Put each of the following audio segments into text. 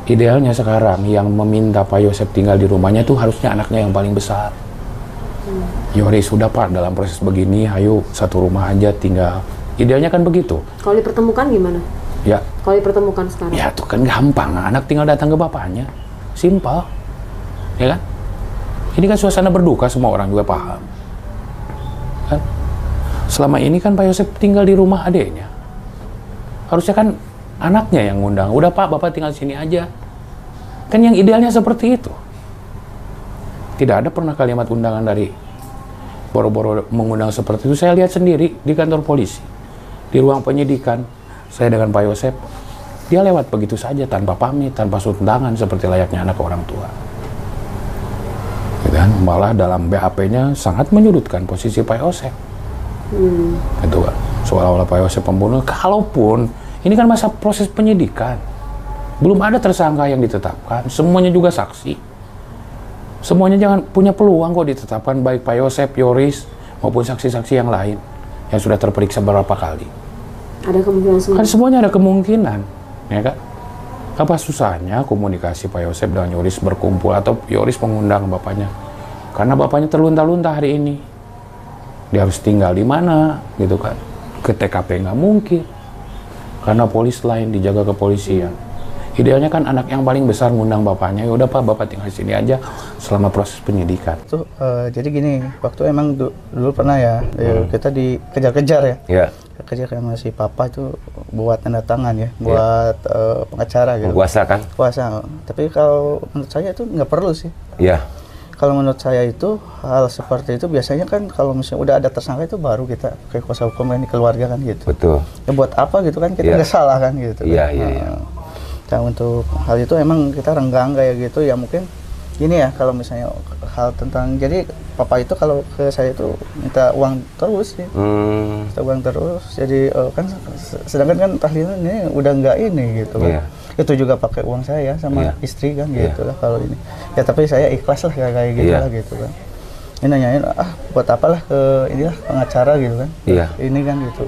Idealnya sekarang yang meminta Pak Yosep tinggal di rumahnya itu harusnya anaknya yang paling besar. Yoris, sudah Pak, dalam proses begini, ayo satu rumah aja tinggal. Idealnya kan begitu. Kalau dipertemukan gimana? Ya. Kalau dipertemukan sekarang? Ya itu kan gampang, anak tinggal datang ke bapaknya. Simpel. Ya kan? Ini kan suasana berduka, semua orang juga paham. Kan? Selama ini kan Pak Yosep tinggal di rumah adiknya. Harusnya kan anaknya yang ngundang. Udah Pak, Bapak tinggal sini aja. Kan yang idealnya seperti itu. Tidak ada pernah kalimat undangan dari boro-boro mengundang seperti itu. Saya lihat sendiri di kantor polisi. Di ruang penyidikan, saya dengan Pak Yosep, dia lewat begitu saja tanpa pamit, tanpa undangan seperti layaknya anak orang tua. Dan malah dalam BAP-nya sangat menyudutkan posisi Pak Yosep. Gitu kan. Seolah-olah Pak Yosep pembunuh. Kalaupun ini kan masa proses penyidikan, belum ada tersangka yang ditetapkan, semuanya juga saksi. Semuanya jangan punya peluang kok ditetapkan, baik Pak Yosep, Yoris, maupun saksi-saksi yang lain yang sudah terperiksa beberapa kali. Ada kemungkinan semua. Kan semuanya ada kemungkinan, ya kan? Apa susahnya komunikasi Pak Yosep dengan Yoris berkumpul atau Yoris mengundang bapaknya? Karena bapaknya terlunta-lunta hari ini. Dia harus tinggal di mana, gitu kan? Ke TKP nggak mungkin. Karena polis lain dijaga kepolisian. Idealnya kan anak yang paling besar ngundang bapaknya, ya udah Pak, Bapak tinggal di sini aja selama proses penyidikan. Tuh, jadi gini, waktu emang dulu pernah ya, kita dikejar-kejar ya. Iya. Kejar sama si papa itu buat tanda tangan ya, buat pengacara gitu. Kuasa kan? Kuasa. Tapi kalau menurut saya itu nggak perlu sih. Iya. Kalau menurut saya itu hal seperti itu biasanya kan kalau misalnya udah ada tersangka itu baru kita ke kuasa hukum ini keluarga kan gitu. Betul. Ya buat apa gitu kan, kita nggak salah kan gitu. Iya, kan. iya. Nah, untuk hal itu emang kita renggang kayak gitu ya, mungkin gini ya, kalau misalnya hal tentang, jadi papa itu kalau ke saya itu minta uang terus ya. Minta uang terus, jadi kan sedangkan kan tahlilan ini udah nggak ini gitu kan. Itu juga pakai uang saya sama istri kan gitu lah kalau ini. Ya tapi saya ikhlas lah kayak gitu lah gitu kan. Ini nanyain, buat apalah ke inilah pengacara gitu kan. Ini kan gitu.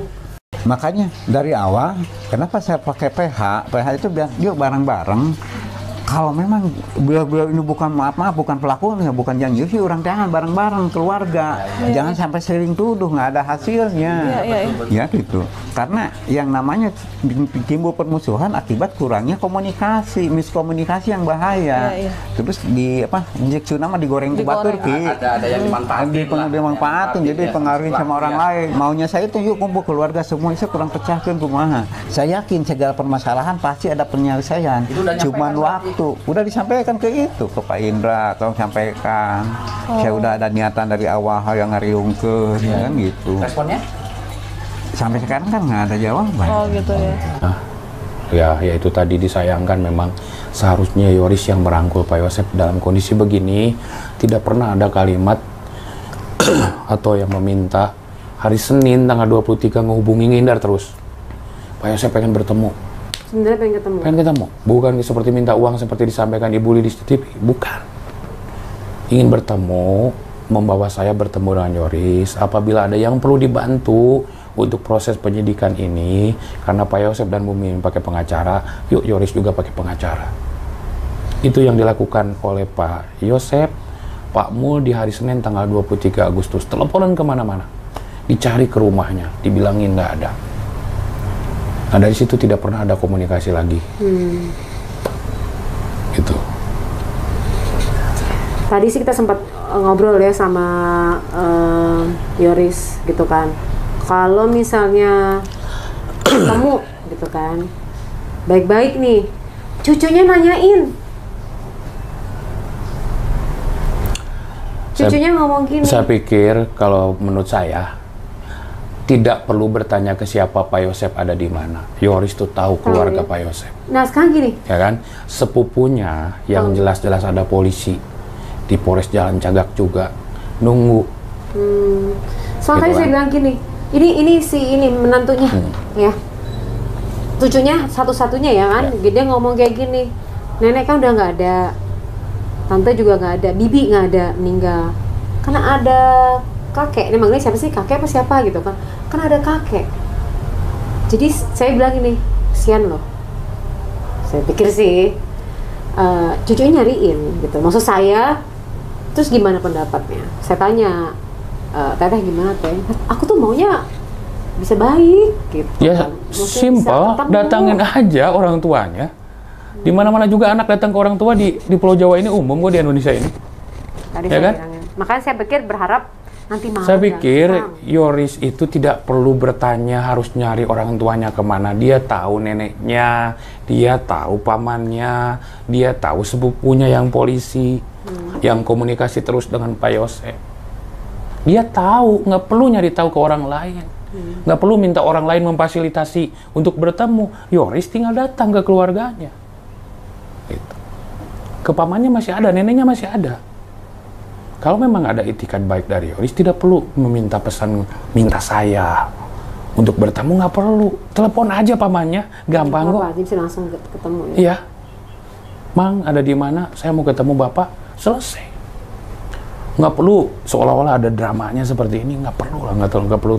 Makanya dari awal, kenapa saya pakai PH? PH itu biar yuk bareng-bareng. Kalau memang beliau ini bukan bukan pelaku, bukan yang nyuri, orang jangan bareng-bareng keluarga. Jangan sampai sering tuduh, nggak ada hasilnya. Ya gitu. Karena yang namanya timbul permusuhan akibat kurangnya komunikasi, miskomunikasi yang bahaya. Terus injeksi nama digoreng ke batur ki. Ada yang dimanfaatin, jadi pengaruhin sama orang lain. Maunya saya itu yuk kumpul keluarga semua, saya kurang pecahkan kumaha. Saya yakin segala permasalahan pasti ada penyelesaian. Cuman waktu udah disampaikan ke itu ke Pak Indra, atau sampaikan saya udah ada niatan dari awal yang ngariung ke kan gitu. Responnya? Sampai sekarang kan nggak ada jawaban. Oh gitu ya. Ya itu tadi disayangkan, memang seharusnya Yoris yang merangkul Pak Yosep dalam kondisi begini. Tidak pernah ada kalimat atau yang meminta hari Senin tanggal 23 ngehubungi, ngindar terus. Pak Yosep pengen bertemu. Sebenarnya pengen ketemu. Pengen ketemu. Bukan seperti minta uang seperti disampaikan Ibu Lili di TV. Bukan. Ingin bertemu, membawa saya bertemu dengan Yoris. Apabila ada yang perlu dibantu untuk proses penyidikan ini, karena Pak Yosep dan Bu Mimin pakai pengacara, yuk Yoris juga pakai pengacara. Itu yang dilakukan oleh Pak Yosep, Pak Mul di hari Senin tanggal 23 Agustus. Teleponan kemana-mana. Dicari ke rumahnya, dibilangin nggak ada. Nah dari situ tidak pernah ada komunikasi lagi. Gitu. Tadi sih kita sempat ngobrol ya sama Yoris gitu kan. Kalau misalnya ketemu gitu kan, baik-baik nih, cucunya nanyain. Cucunya ngomong gini. Saya pikir kalau menurut saya tidak perlu bertanya ke siapa Pak Yosep ada di mana. Yoris tuh tahu keluarga Pak Yosep. Nah sekarang gini. Ya kan, sepupunya yang jelas-jelas ada polisi di Polres Jalan Cagak juga nunggu. Soalnya gitu saya bilang gini, ini menantunya ya, cucunya satu-satunya ya kan. Dia ngomong kayak gini, nenek kan udah nggak ada, tante juga nggak ada, bibi nggak ada, meninggal. Karena ada kakek, ini manggilnya siapa sih, kakek apa siapa gitu kan, ada kakek. Jadi saya bilang ini, kesian loh, saya pikir sih, cucunya nyariin gitu. Maksud saya, terus gimana pendapatnya? Saya tanya, Teteh gimana Teh? Aku tuh maunya bisa baik gitu. Ya simpel, datangin aja orang tuanya. Di mana-mana juga anak datang ke orang tua di Pulau Jawa ini umum kok, di Indonesia ini. Tadi Ya saya kan? bilangin. Makanya saya pikir berharap nanti malam. Saya pikir datang. Yoris itu tidak perlu bertanya harus nyari orang tuanya kemana. Dia tahu neneknya, dia tahu pamannya, dia tahu sepupunya yang polisi, yang komunikasi terus dengan Pak Yosep. Dia tahu, nggak perlu nyari tahu ke orang lain. Nggak perlu minta orang lain memfasilitasi untuk bertemu. Yoris tinggal datang ke keluarganya. Gitu. Ke pamannya masih ada, neneknya masih ada. Kalau memang ada itikat baik dari Yoris, tidak perlu meminta pesan, minta saya untuk bertemu, nggak perlu. Telepon aja pamannya, gampang kok. Jadi bisa langsung ketemu ya? Iya. Mang, ada di mana? Saya mau ketemu Bapak. Selesai. Nggak perlu seolah-olah ada dramanya seperti ini. Nggak perlu lah, nggak perlu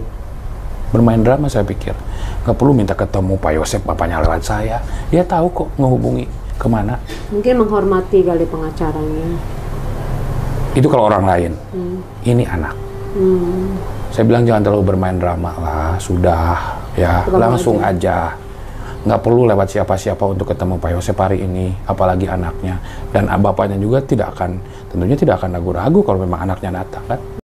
bermain drama, saya pikir. Nggak perlu minta ketemu Pak Yosep, bapaknya lewat saya. Dia tahu kok ngehubungi kemana. Mungkin menghormati kali pengacaranya. Itu kalau orang lain. Ini anak. Saya bilang jangan terlalu bermain drama lah, sudah ya, langsung aja. Nggak perlu lewat siapa-siapa untuk ketemu Pak Yosep hari ini, apalagi anaknya. Dan bapaknya juga tentunya tidak akan ragu-ragu kalau memang anaknya datang kan.